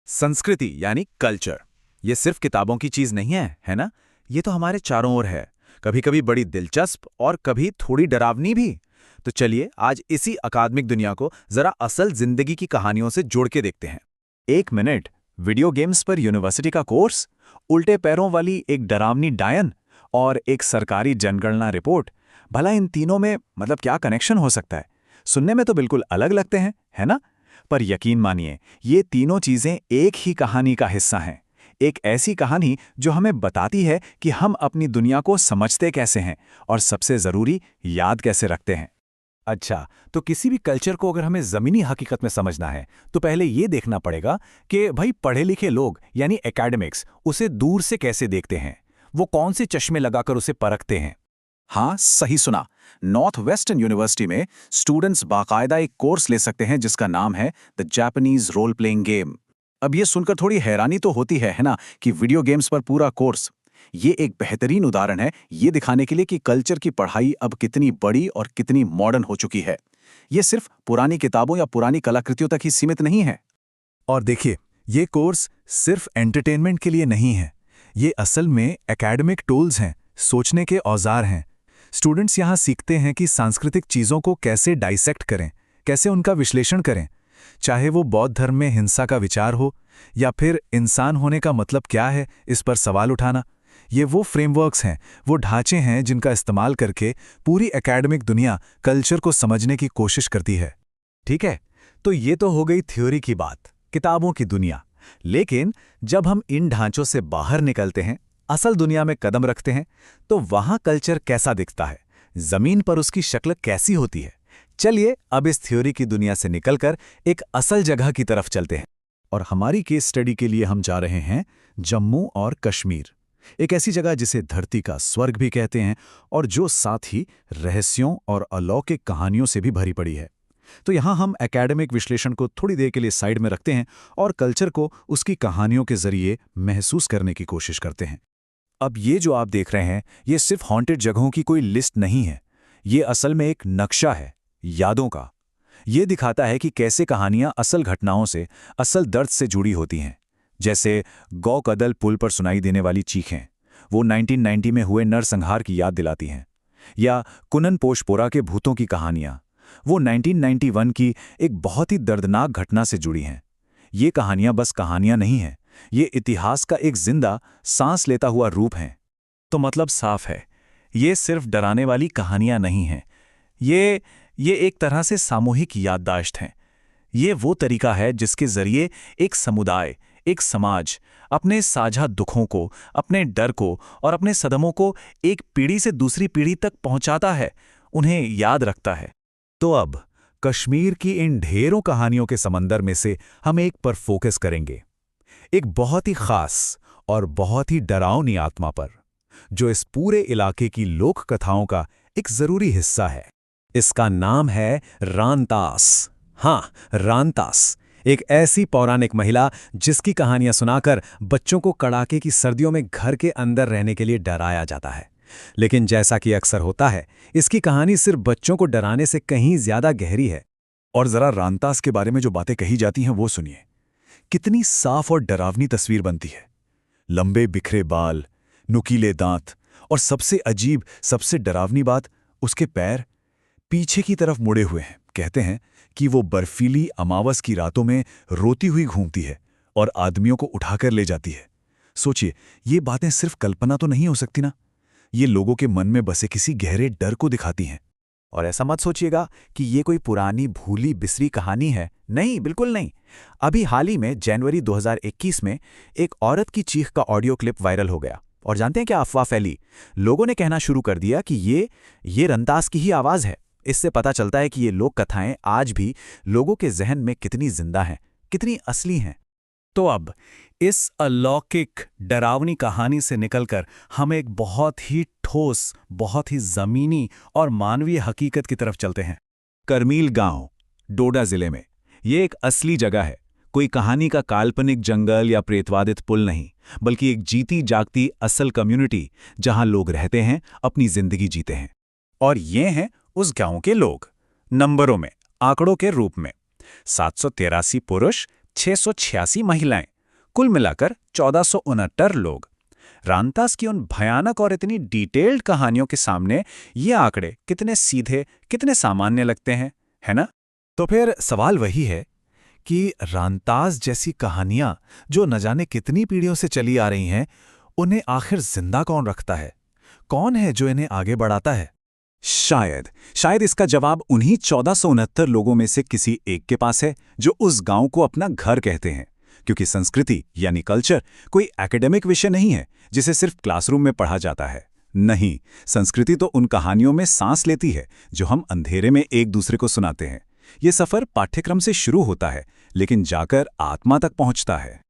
संस्कृति यानी कल्चर, ये सिर्फ किताबों की चीज नहीं है ना? ये तो हमारे चारों ओर है, कभी कभी बड़ी दिलचस्प और कभी थोड़ी डरावनी भी। तो चलिए आज इसी अकादमिक दुनिया को जरा असल जिंदगी की कहानियों से जोड़ के देखते हैं। 1 मिनट, वीडियो गेम्स पर यूनिवर्सिटी का कोर्स, उल्टे पैरों वाली एक डरावनी डायन और एक सरकारी जनगणना रिपोर्ट। भला इन तीनों में क्या कनेक्शन हो सकता है? सुनने में तो बिल्कुल अलग लगते हैं, है ना? पर यकीन मानिए, ये तीनों चीजें एक ही कहानी का हिस्सा हैं। एक ऐसी कहानी जो हमें बताती है कि हम अपनी दुनिया को समझते कैसे हैं और सबसे जरूरी, याद कैसे रखते हैं। अच्छा, तो किसी भी कल्चर को अगर हमें जमीनी हकीकत में समझना है तो पहले ये देखना पड़ेगा कि भाई पढ़े लिखे लोग यानी एकेडमिक्स उसे दूर से कैसे देखते हैं, वो कौन से चश्मे लगाकर उसे परखते हैं। हाँ, सही सुना। नॉर्थ वेस्टर्न यूनिवर्सिटी में स्टूडेंट्स बाकायदा एक कोर्स ले सकते हैं जिसका नाम है the Japanese role playing game. अब ये सुनकर थोड़ी हैरानी तो होती है ना, कि वीडियो गेम्स पर पूरा कोर्स। ये एक बेहतरीन उदाहरण है ये दिखाने के लिए कि कल्चर की पढ़ाई अब कितनी बड़ी और कितनी मॉडर्न हो चुकी है। ये सिर्फ पुरानी किताबों या पुरानी कलाकृतियों तक ही सीमित नहीं है। और देखिए, ये कोर्स सिर्फ एंटरटेनमेंट के लिए नहीं है, ये असल में एकेडमिक टूल्स हैं, सोचने के औजार हैं। स्टूडेंट्स यहाँ सीखते हैं कि सांस्कृतिक चीज़ों को कैसे डाइसेक्ट करें, कैसे उनका विश्लेषण करें। चाहे वो बौद्ध धर्म में हिंसा का विचार हो या फिर इंसान होने का मतलब क्या है, इस पर सवाल उठाना। ये वो फ्रेमवर्क्स हैं, वो ढांचे हैं जिनका इस्तेमाल करके पूरी एकेडमिक दुनिया कल्चर को समझने की कोशिश करती है। ठीक है, तो ये तो हो गई थ्योरी की बात, किताबों की दुनिया। लेकिन जब हम इन ढांचों से बाहर निकलते हैं, असल दुनिया में कदम रखते हैं, तो वहां कल्चर कैसा दिखता है, जमीन पर उसकी शक्ल कैसी होती है। चलिए अब इस थ्योरी की दुनिया से निकलकर एक असल जगह की तरफ चलते हैं। और हमारी केस स्टडी के लिए हम जा रहे हैं जम्मू और कश्मीर, एक ऐसी जगह जिसे धरती का स्वर्ग भी कहते हैं और जो साथ ही रहस्यों और अलौकिक कहानियों से भी भरी पड़ी है। तो यहाँ हम एकेडमिक विश्लेषण को थोड़ी देर के लिए साइड में रखते हैं और कल्चर को उसकी कहानियों के जरिए महसूस करने की कोशिश करते हैं। अब ये जो आप देख रहे हैं, ये सिर्फ हॉन्टेड जगहों की कोई लिस्ट नहीं है, ये असल में एक नक्शा है यादों का। ये दिखाता है कि कैसे कहानियां असल घटनाओं से, असल दर्द से जुड़ी होती हैं। जैसे गौकदल पुल पर सुनाई देने वाली चीखें, वो 1990 में हुए नरसंहार की याद दिलाती हैं। या कुनन पोशपोरा के भूतों की कहानियां, वो 1991 की एक बहुत ही दर्दनाक घटना से जुड़ी हैं। ये कहानियां बस कहानियां नहीं हैं, ये इतिहास का एक जिंदा, सांस लेता हुआ रूप है। तो मतलब साफ है, ये सिर्फ डराने वाली कहानियां नहीं हैं, ये एक तरह से सामूहिक याददाश्त हैं। ये वो तरीका है जिसके जरिए एक समुदाय, एक समाज अपने साझा दुखों को, अपने डर को और अपने सदमों को एक पीढ़ी से दूसरी पीढ़ी तक पहुंचाता है, उन्हें याद रखता है। तो अब कश्मीर की इन ढेरों कहानियों के समंदर में से हम एक पर फोकस करेंगे, एक बहुत ही खास और बहुत ही डरावनी आत्मा पर, जो इस पूरे इलाके की लोक कथाओं का एक जरूरी हिस्सा है। इसका नाम है रानतास। हाँ, रानतास, एक ऐसी पौराणिक महिला जिसकी कहानियां सुनाकर बच्चों को कड़ाके की सर्दियों में घर के अंदर रहने के लिए डराया जाता है। लेकिन जैसा कि अक्सर होता है, इसकी कहानी सिर्फ बच्चों को डराने से कहीं ज्यादा गहरी है। और जरा रानतास के बारे में जो बातें कही जाती हैं वो सुनिए। कितनी साफ और डरावनी तस्वीर बनती है। लंबे बिखरे बाल, नुकीले दांत और सबसे अजीब, सबसे डरावनी बात, उसके पैर पीछे की तरफ मुड़े हुए हैं। कहते हैं कि वो बर्फीली अमावस की रातों में रोती हुई घूमती है और आदमियों को उठाकर ले जाती है। सोचिए, ये बातें सिर्फ कल्पना तो नहीं हो सकती ना, ये लोगों के मन में बसे किसी गहरे डर को दिखाती हैं। और ऐसा मत सोचिएगा कि ये कोई पुरानी भूली बिसरी कहानी है, नहीं, बिल्कुल नहीं। अभी हाल ही में जनवरी 2021 में एक औरत की चीख का ऑडियो क्लिप वायरल हो गया। और जानते हैं क्या अफवाह फैली? लोगों ने कहना शुरू कर दिया कि ये रंतास की ही आवाज है। इससे पता चलता है कि ये लोक कथाएं आज भी लोगों के जहन में कितनी जिंदा हैं, कितनी असली हैं। तो अब इस अलौकिक डरावनी कहानी से निकलकर हम एक बहुत ही ठोस, बहुत ही जमीनी और मानवीय हकीकत की तरफ चलते हैं। करमील गांव, डोडा जिले में, ये एक असली जगह है। कोई कहानी का काल्पनिक जंगल या प्रेतवादित पुल नहीं, बल्कि एक जीती जागती असल कम्युनिटी जहां लोग रहते हैं, अपनी जिंदगी जीते हैं। और ये हैं उस गांव के लोग, नंबरों में, आंकड़ों के रूप में। 783 पुरुष, 686 महिलाएं, कुल मिलाकर 1469 लोग। रामदास की उन भयानक और इतनी डिटेल्ड कहानियों के सामने ये आंकड़े कितने सीधे, कितने सामान्य लगते हैं, है ना? तो फिर सवाल वही है कि रामदास जैसी कहानियां जो न जाने कितनी पीढ़ियों से चली आ रही हैं, उन्हें आखिर जिंदा कौन रखता है? कौन है जो इन्हें आगे बढ़ाता है? शायद इसका जवाब उन्हीं 1469 लोगों में से किसी एक के पास है, जो उस गांव को अपना घर कहते हैं। क्योंकि संस्कृति यानी कल्चर कोई एकेडमिक विषय नहीं है जिसे सिर्फ क्लासरूम में पढ़ा जाता है। नहीं, संस्कृति तो उन कहानियों में सांस लेती है जो हम अंधेरे में एक दूसरे को सुनाते हैं। ये सफर पाठ्यक्रम से शुरू होता है, लेकिन जाकर आत्मा तक पहुंचता है।